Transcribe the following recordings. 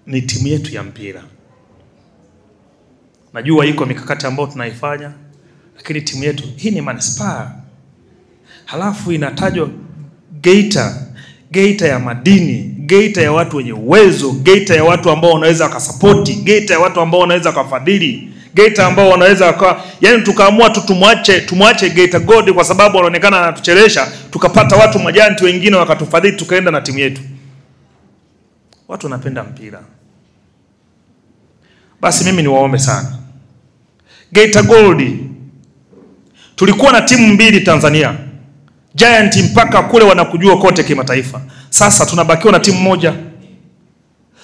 ni timu yetu ya mpira. Najua iko mikakati ambayo tunaifanya, lakini timu yetu hii ni manispaa. Halafu inatajwa Geita ya madini, Geita ya watu wenye uwezo, Geita ya watu ambao wanaweza wakasapoti, Geita ya watu ambao wanaweza wakafadhili, Geita ambao wanaweza yani tukaamua tu tumwache Geita Gold kwa sababu wanaonekana anatuchelesha, tukapata watu majanti wengine wakatufadhili, tukaenda na timu yetu. Watu wanapenda mpira. Basi mimi niwaombe sana. Geita Gold tulikuwa na timu mbili Tanzania, Giant mpaka kule wanakujua kote kimataifa. Sasa tunabakiwa na timu moja.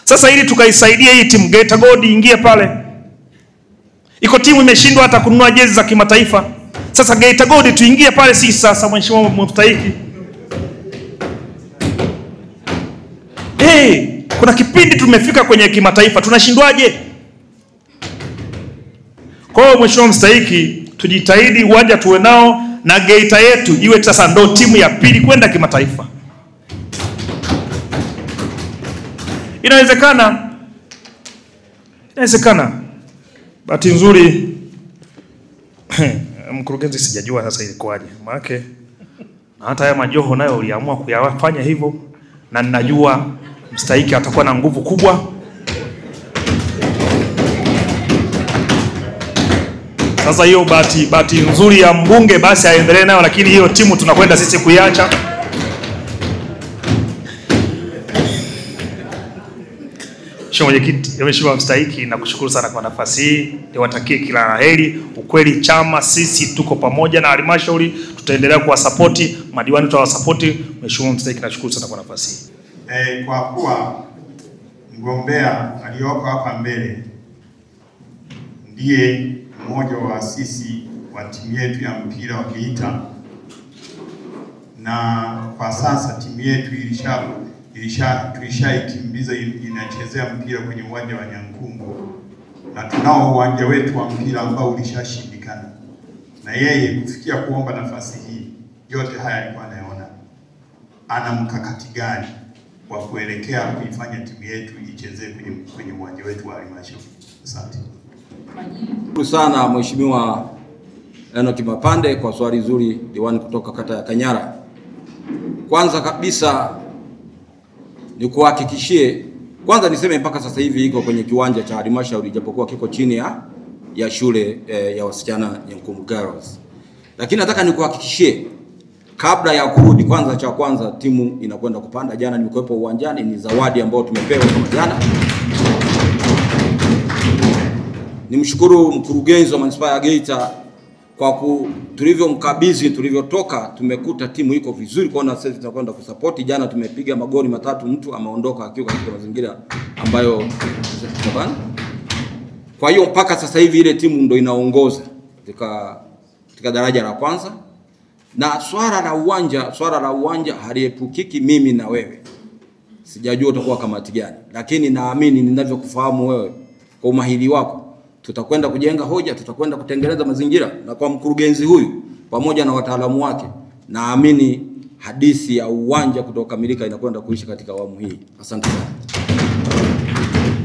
Sasa ili tukaisaidia hii timu Geita Gold ingie pale. Iko timu imeshindwa hata kununua jezi za kimataifa. Sasa Geita Gold tuingie pale sisi sasa, mheshimiwa mstahiki. Kuna kipindi tumefika kwenye kimataifa, tunashindwaje? Kwa hiyo mheshimiwa mstahiki, tujitahidi uwanja tuwe nao na Geita yetu iwe sasa ndo timu ya pili kwenda kimataifa. Inawezekana. Bahati nzuri mkurugenzi sijajua sasa ilikuwaje. Maana hata haya majoho nayo uliamua kuyafanya hivyo, na ninajua mstahiki atakuwa na nguvu kubwa. Sasa hiyo bahati nzuri ya mbunge basi aendelee nayo, lakini hiyo timu tunakwenda sisi kuiacha. Mheshimiwa mstahiki, nakushukuru sana kwa nafasi hii. Niwatakie kila laheri. Ukweli chama sisi tuko pamoja na halmashauri, tutaendelea kuwasapoti, madiwani tutawasapoti. Mheshimiwa mstahiki, nashukuru sana kwa nafasi hii. Kwa kuwa mgombea aliyoko hapa mbele ndiye mmoja wa waasisi wa timu yetu ya mpira wa Geita, na kwa sasa timu yetu tulishaikimbiza inachezea mpira kwenye uwanja wa Nyankungu, na tunao uwanja wetu wa mpira ambao ulishashindikana, na yeye kufikia kuomba nafasi hii, yote haya alikuwa anayaona. Ana mkakati gani wa kuelekea kuifanya timu yetu ichezee kwenye uwanja wetu wa halmashauri? Asante. Shukuru sana Mheshimiwa Enoki Mapande kwa swali zuri, diwani kutoka kata ya Kanyara. Kwanza kabisa ni kuhakikishie, kwanza niseme mpaka sasa hivi iko kwenye kiwanja cha halmashauri, japokuwa kiko chini ya shule ya wasichana Nyankumbu Girls. Lakini nataka nikuhakikishie kabla ya kurudi, kwanza cha kwanza timu inakwenda kupanda. Jana nimekuwepo uwanjani, ni zawadi ambayo tumepewa kama jana. Nimshukuru mkurugenzi wa manispaa ya Geita kwa tulivyomkabidhi, tulivyotoka tumekuta timu iko vizuri, kwa na sasa tunakwenda kusupport. Jana tumepiga magoli 3, mtu ameondoka akiwa katika mazingira ambayo tabana. Kwa hiyo mpaka sasa hivi ile timu ndio inaongoza katika daraja la kwanza. Na swala la uwanja haliepukiki mimi na wewe. Sijajua utakuwa kamati gani, lakini naamini ninavyokufahamu wewe kwa umahiri wako, tutakwenda kujenga hoja, tutakwenda kutengeneza mazingira, na kwa mkurugenzi huyu pamoja na wataalamu wake, naamini hadithi ya uwanja kutokamilika inakwenda kuishi katika awamu hii. Asante sana.